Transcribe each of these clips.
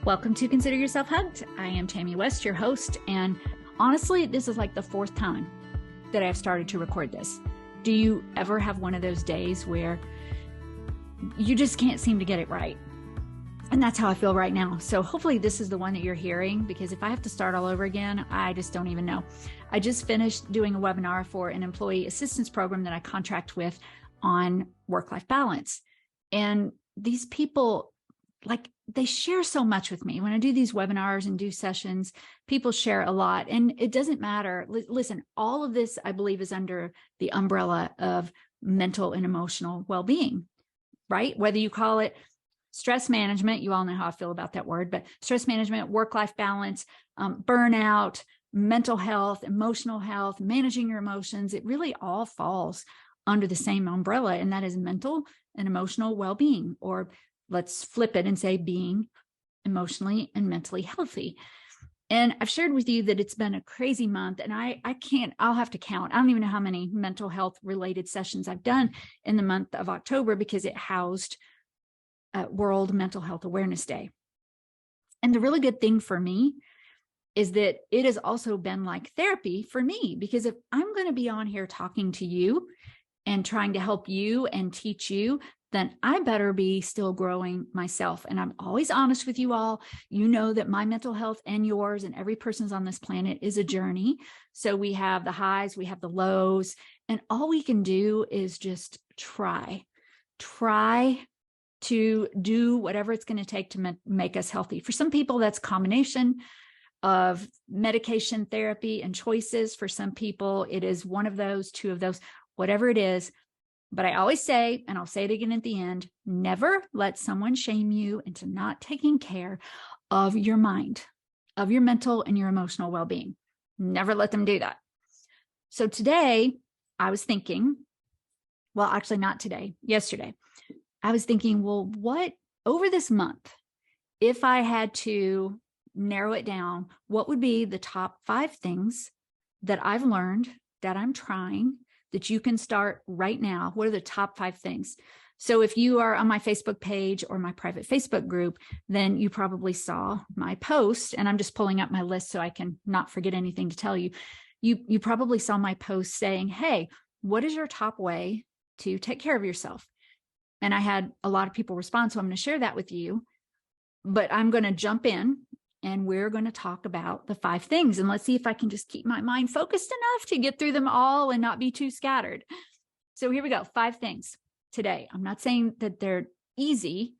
Welcome to Consider Yourself Hugged. I am Tammy West, your host, and honestly, this is like the fourth time that I've started to record this. Do you ever have one of those days where you just can't seem to get it right? And that's how I feel right now. So hopefully this is the one that you're hearing, because if I have to start all over again, I just don't even know. I just finished doing a webinar for an employee assistance program that I contract with on work-life balance. And these people, they share so much with me. When I do these webinars and do sessions, people share a lot, and it doesn't matter. Listen, all of this, I believe, is under the umbrella of mental and emotional well-being, right? Whether you call it stress management, you all know how I feel about that word, but stress management, work-life balance, burnout, mental health, emotional health, managing your emotions, it really all falls under the same umbrella, and that is mental and emotional well-being, or let's flip it and say being emotionally and mentally healthy. And I've shared with you that it's been a crazy month, and I'll have to count. I don't even know how many mental health related sessions I've done in the month of October, because it housed World Mental Health Awareness Day. And the really good thing for me is that it has also been like therapy for me, because if I'm going to be on here talking to you and trying to help you and teach you, then I better be still growing myself. And I'm always honest with you all. You know that my mental health and yours and every person's on this planet is a journey. So we have the highs, we have the lows, and all we can do is just try to do whatever it's going to take to make us healthy. For some people, that's a combination of medication, therapy, and choices. For some people, it is one of those, two of those, whatever it is. But I always say, and I'll say it again at the end, never let someone shame you into not taking care of your mind, of your mental and your emotional well-being. Never let them do that. So today I was thinking, well, actually not today, yesterday, I was thinking, well, what over this month, if I had to narrow it down, what would be the top 5 things that I've learned, that I'm trying, that you can start right now? What are the top 5 things? So if you are on my Facebook page or my private Facebook group, then you probably saw my post, and I'm just pulling up my list so I can not forget anything to tell you. You probably saw my post saying, hey, what is your top way to take care of yourself? And I had a lot of people respond, so I'm going to share that with you. But I'm going to jump in, and we're going to talk about the 5 things. And let's see if I can just keep my mind focused enough to get through them all and not be too scattered. So here we go. 5 things today. I'm not saying that they're easy.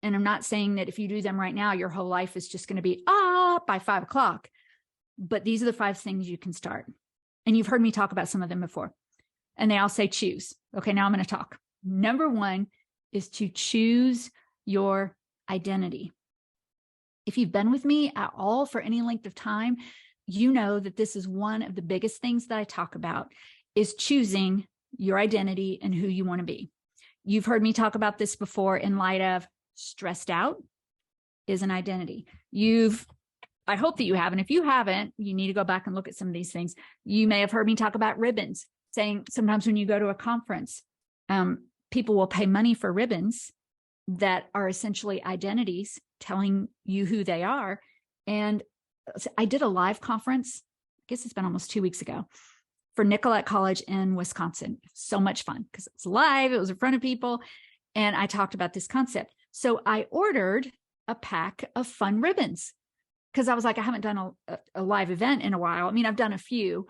And I'm not saying that if you do them right now, your whole life is just going to be by 5 o'clock. But these are the 5 things you can start. And you've heard me talk about some of them before. And they all say choose. Okay, now I'm going to talk. Number 1 is to choose your identity. If you've been with me at all for any length of time, you know that this is one of the biggest things that I talk about, is choosing your identity and who you want to be. You've heard me talk about this before in light of stressed out is an identity. I hope that you have, and if you haven't, you need to go back and look at some of these things. You may have heard me talk about ribbons, saying sometimes when you go to a conference, people will pay money for ribbons that are essentially identities telling you who they are. And I did a live conference, I guess it's been almost 2 weeks ago, for Nicollet College in Wisconsin. So much fun because it's live, it was in front of people, and I talked about this concept. So I ordered a pack of fun ribbons because I was like, I haven't done a live event in a while. I mean, I've done a few,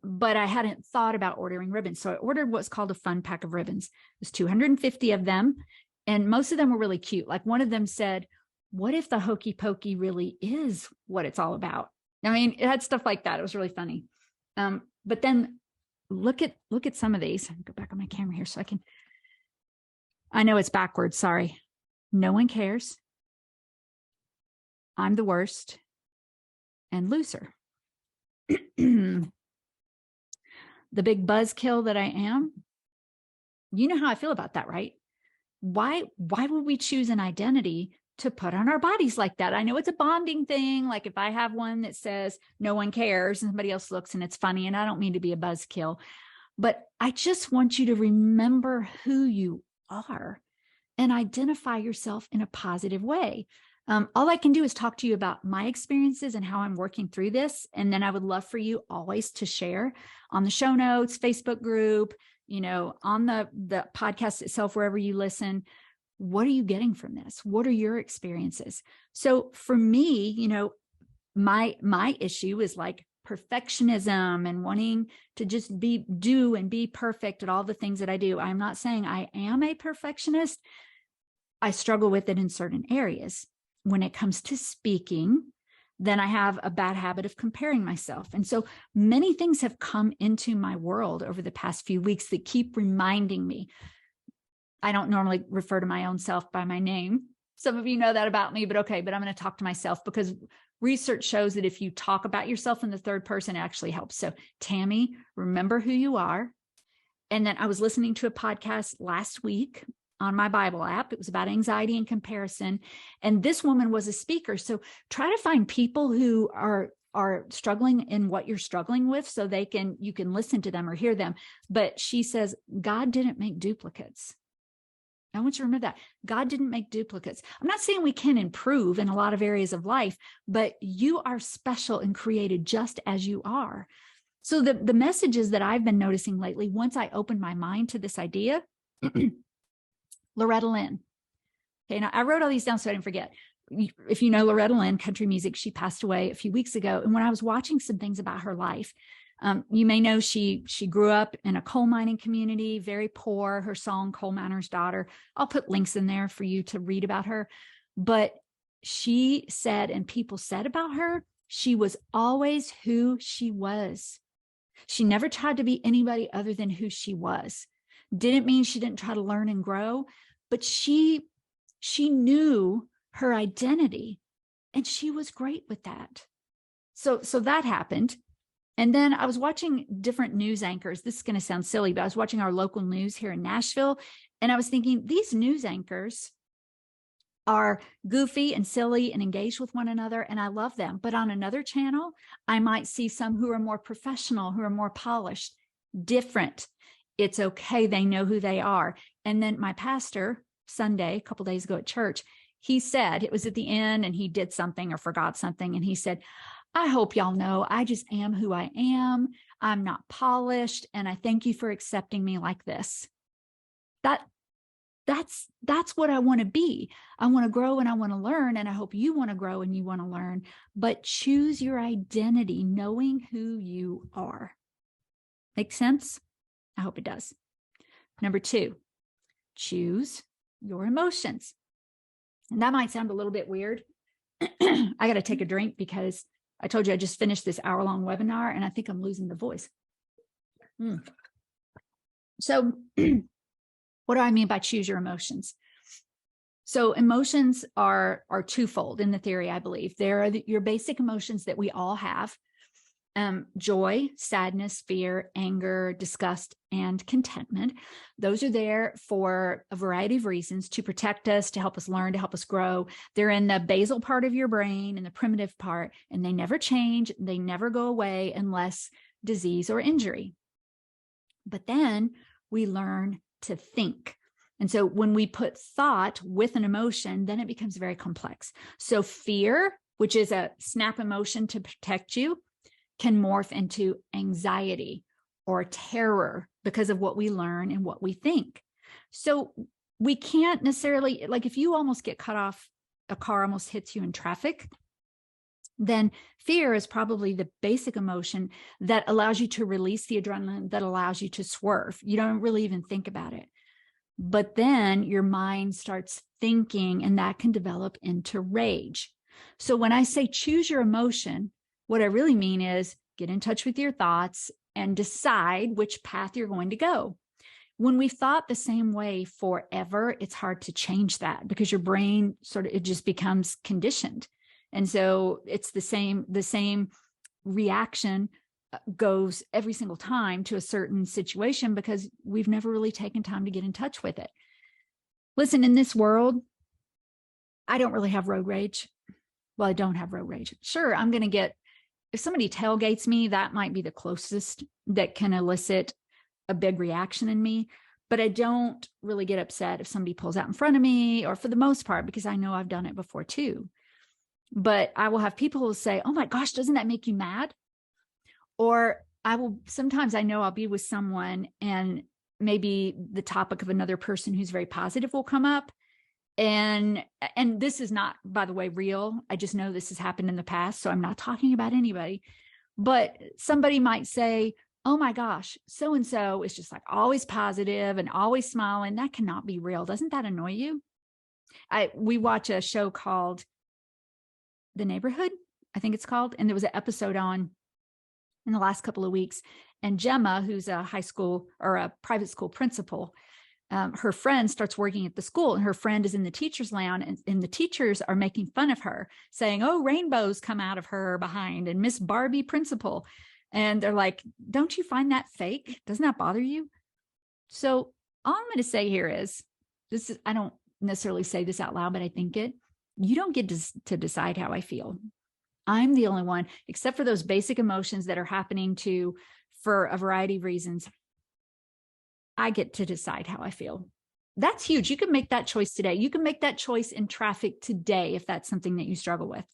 but I hadn't thought about ordering ribbons. So I ordered what's called a fun pack of ribbons. There's 250 of them. And most of them were really cute. Like one of them said, what if the hokey pokey really is what it's all about? I mean, it had stuff like that. It was really funny. But then look at some of these. Go back on my camera here so I know it's backwards. Sorry. No one cares. I'm the worst. And loser. The big buzzkill that I am. You know how I feel about that, right? Why would we choose an identity to put on our bodies like that? I know it's a bonding thing. Like if I have one that says no one cares and somebody else looks and it's funny, and I don't mean to be a buzzkill, but I just want you to remember who you are and identify yourself in a positive way. All I can do is talk to you about my experiences and how I'm working through this. And then I would love for you always to share on the show notes, Facebook group, on the podcast itself, wherever you listen. What are you getting from this? What are your experiences? So for me, my issue is like perfectionism and wanting to just do and be perfect at all the things that I do. I'm not saying I am a perfectionist. I struggle with it in certain areas. When it comes to speaking, then I have a bad habit of comparing myself. And so many things have come into my world over the past few weeks that keep reminding me. I don't normally refer to my own self by my name. Some of you know that about me, but I'm going to talk to myself because research shows that if you talk about yourself in the third person, it actually helps. So Tammy, remember who you are. And then I was listening to a podcast last week on my Bible app. It was about anxiety and comparison. And this woman was a speaker. So try to find people who are struggling in what you're struggling with so you can listen to them or hear them. But she says, God didn't make duplicates. I want you to remember that. God didn't make duplicates. I'm not saying we can improve in a lot of areas of life, but you are special and created just as you are. So the messages that I've been noticing lately, once I opened my mind to this idea, Loretta Lynn. Okay, now I wrote all these down so I didn't forget. If you know Loretta Lynn, country music, she passed away a few weeks ago. And when I was watching some things about her life, you may know she grew up in a coal mining community, very poor. Her song, Coal Miner's Daughter. I'll put links in there for you to read about her. But she said, and people said about her, she was always who she was. She never tried to be anybody other than who she was. Didn't mean she didn't try to learn and grow, but she knew her identity and she was great with that. So that happened. And then I was watching different news anchors. This is going to sound silly, but I was watching our local news here in Nashville. And I was thinking these news anchors are goofy and silly and engaged with one another. And I love them. But on another channel, I might see some who are more professional, who are more polished, different. It's okay. They know who they are. And then my pastor, Sunday, a couple days ago at church, he said, it was at the end and he did something or forgot something. And he said, I hope y'all know I just am who I am. I'm not polished. And I thank you for accepting me like this. That's what I want to be. I want to grow and I want to learn. And I hope you want to grow and you want to learn, but choose your identity, knowing who you are. Make sense? I hope it does. Number 2, choose your emotions. And that might sound a little bit weird. I got to take a drink because I told you I just finished this hour-long webinar and I think I'm losing the voice. So what do I mean by choose your emotions? So emotions are twofold in the theory, I believe. There are your basic emotions that we all have. Joy, sadness, fear, anger, disgust, and contentment. Those are there for a variety of reasons, to protect us, to help us learn, to help us grow. They're in the basal part of your brain and the primitive part, and they never change. They never go away unless disease or injury. But then we learn to think. And so when we put thought with an emotion, then it becomes very complex. So fear, which is a snap emotion to protect you, can morph into anxiety or terror because of what we learn and what we think. So we can't necessarily, like if you almost get cut off, a car almost hits you in traffic, then fear is probably the basic emotion that allows you to release the adrenaline, that allows you to swerve. You don't really even think about it. But then your mind starts thinking, and that can develop into rage. So when I say choose your emotion, what I really mean is get in touch with your thoughts and decide which path you're going to go. When we've thought the same way forever, it's hard to change that because your brain it just becomes conditioned. And so it's the same reaction goes every single time to a certain situation because we've never really taken time to get in touch with it. Listen, in this world, I don't really have road rage. Well, I don't have road rage. Sure, I'm going to get, if somebody tailgates me, that might be the closest that can elicit a big reaction in me. But I don't really get upset if somebody pulls out in front of me, or for the most part, because I know I've done it before too. But I will have people who will say, oh my gosh, doesn't that make you mad? Or sometimes I know I'll be with someone and maybe the topic of another person who's very positive will come up. And this is not, by the way, real. I just know this has happened in the past. So I'm not talking about anybody, but somebody might say, oh my gosh, so-and-so is just like always positive and always smiling. That cannot be real. Doesn't that annoy you? We watch a show called The Neighborhood, I think it's called. And there was an episode on in the last couple of weeks. And Gemma, who's a high school or a private school principal, her friend starts working at the school, and her friend is in the teacher's lounge, and the teachers are making fun of her, saying, oh, rainbows come out of her behind, and Miss Barbie principal. And they're like, don't you find that fake? Doesn't that bother you? So all I'm going to say here is, I don't necessarily say this out loud, but I think it. You don't get to decide how I feel. I'm the only one, except for those basic emotions that are happening for a variety of reasons. I get to decide how I feel. That's huge. You can make that choice today. You can make that choice in traffic today if that's something that you struggle with.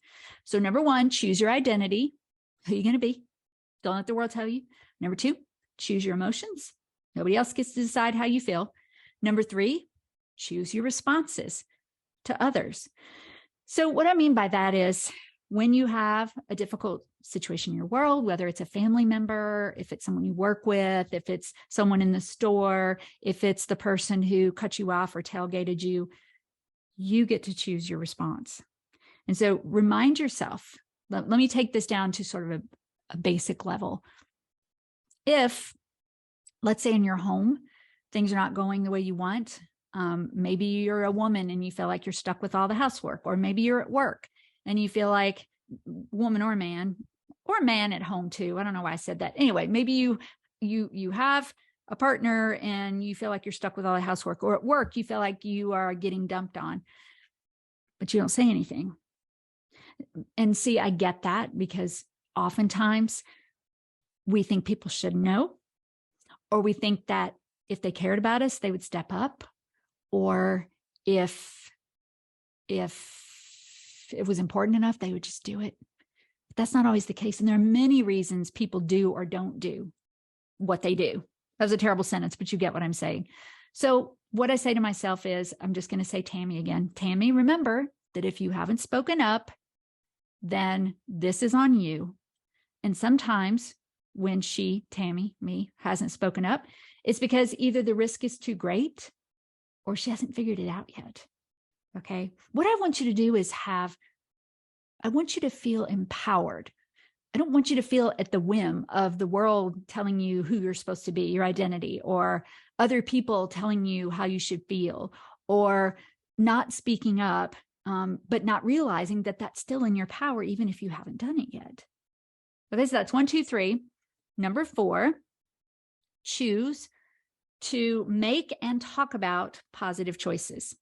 So number one, choose your identity. Who are you going to be? Don't let the world tell you. Number two, choose your emotions. Nobody else gets to decide how you feel. Number three, choose your responses to others. So what I mean by that is, when you have a difficult situation in your world, whether it's a family member, if it's someone you work with, if it's someone in the store, if it's the person who cut you off or tailgated you, you get to choose your response. And so remind yourself, let me take this down to sort of a basic level. If, let's say in your home, things are not going the way you want, maybe you're a woman and you feel like you're stuck with all the housework, or maybe you're at work and you feel like, woman or man at home too. I don't know why I said that. Anyway, maybe you have a partner and you feel like you're stuck with all the housework, or at work, you feel like you are getting dumped on, but you don't say anything. And see, I get that, because oftentimes we think people should know, or we think that if they cared about us, they would step up, or if it was important enough, they would just do it. But that's not always the case. And there are many reasons people do or don't do what they do. That was a terrible sentence, but you get what I'm saying. So what I say to myself is, I'm just going to say Tammy again. Tammy, remember that if you haven't spoken up, then this is on you. And sometimes when Tammy, me, hasn't spoken up, it's because either the risk is too great or she hasn't figured it out yet. Okay. What I want you to do is I want you to feel empowered. I don't want you to feel at the whim of the world telling you who you're supposed to be, your identity, or other people telling you how you should feel, or not speaking up, but not realizing that that's still in your power, even if you haven't done it yet. Okay. So that's 1, 2, 3. Number 4, choose to make and talk about positive choices.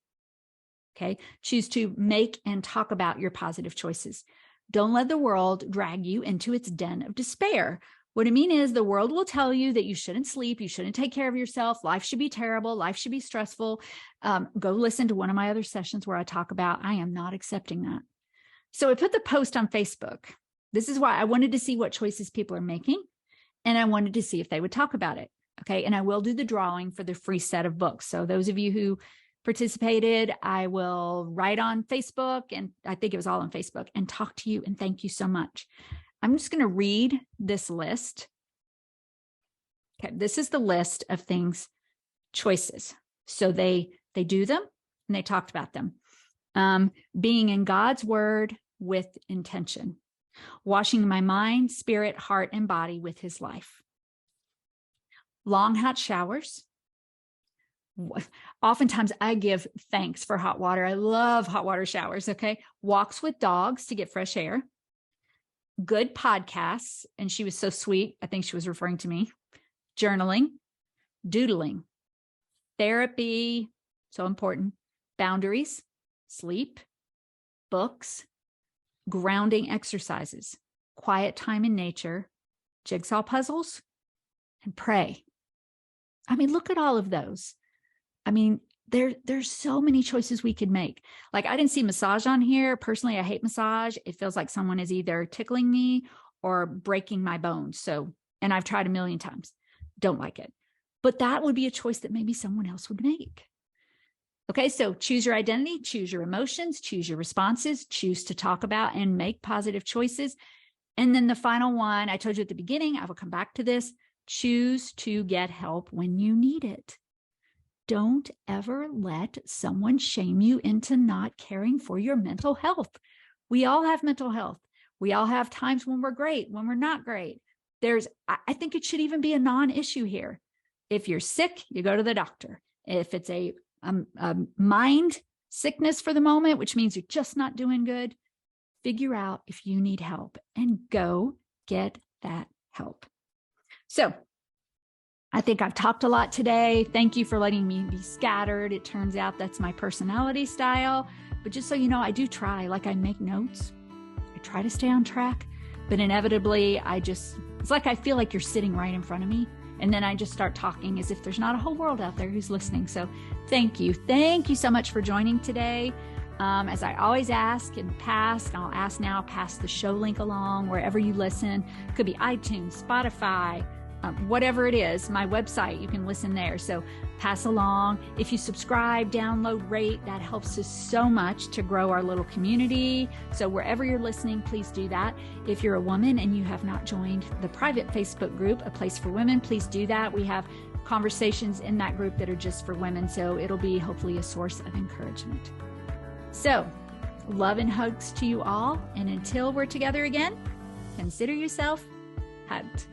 Okay. Choose to make and talk about your positive choices. Don't let the world drag you into its den of despair. What I mean is, the world will tell you that you shouldn't sleep, you shouldn't take care of yourself, life should be terrible, life should be stressful. Go listen to one of my other sessions where I talk about, I am not accepting that. So I put the post on Facebook. This is why I wanted to see what choices people are making, and I wanted to see if they would talk about it. Okay. And I will do the drawing for the free set of books. So those of you who participated, I will write on Facebook, and I think it was all on Facebook, and talk to you and thank you so much. I'm just going to read this list. Okay, this is the list of things, choices. So they do them and they talked about them. Being in God's word with intention, washing my mind, spirit, heart, and body with his life. Long hot showers. Oftentimes I give thanks for hot water. I love hot water showers. Okay. Walks with dogs to get fresh air. Good podcasts. And she was so sweet. I think she was referring to me. Journaling, doodling, therapy. So important. Boundaries, sleep, books, grounding exercises, quiet time in nature, jigsaw puzzles, and pray. I mean, look at all of those. I mean, there's so many choices we could make. Like, I didn't see massage on here. Personally, I hate massage. It feels like someone is either tickling me or breaking my bones. So, and I've tried a million times. Don't like it. But that would be a choice that maybe someone else would make. Okay, so choose your identity, choose your emotions, choose your responses, choose to talk about and make positive choices. And then the final one, I told you at the beginning, I will come back to this, choose to get help when you need it. Don't ever let someone shame you into not caring for your mental health. We all have mental health. We all have times when we're great, when we're not great. I think it should even be a non-issue here. If you're sick, you go to the doctor. If it's a mind sickness for the moment, which means you're just not doing good, figure out if you need help and go get that help. So I think I've talked a lot today. Thank you for letting me be scattered. It turns out that's my personality style. But just so you know, I do try, like I make notes. I try to stay on track, but inevitably it's like I feel like you're sitting right in front of me. And then I just start talking as if there's not a whole world out there who's listening. So thank you. Thank you so much for joining today. As I always ask in the past, and I'll ask now, pass the show link along wherever you listen. It could be iTunes, Spotify, whatever it is, my website, you can listen there. So pass along. If you subscribe, download, rate, that helps us so much to grow our little community. So wherever you're listening, please do that. If you're a woman and you have not joined the private Facebook group, A Place for Women, please do that. We have conversations in that group that are just for women. So it'll be hopefully a source of encouragement. So love and hugs to you all. And until we're together again, consider yourself hugged.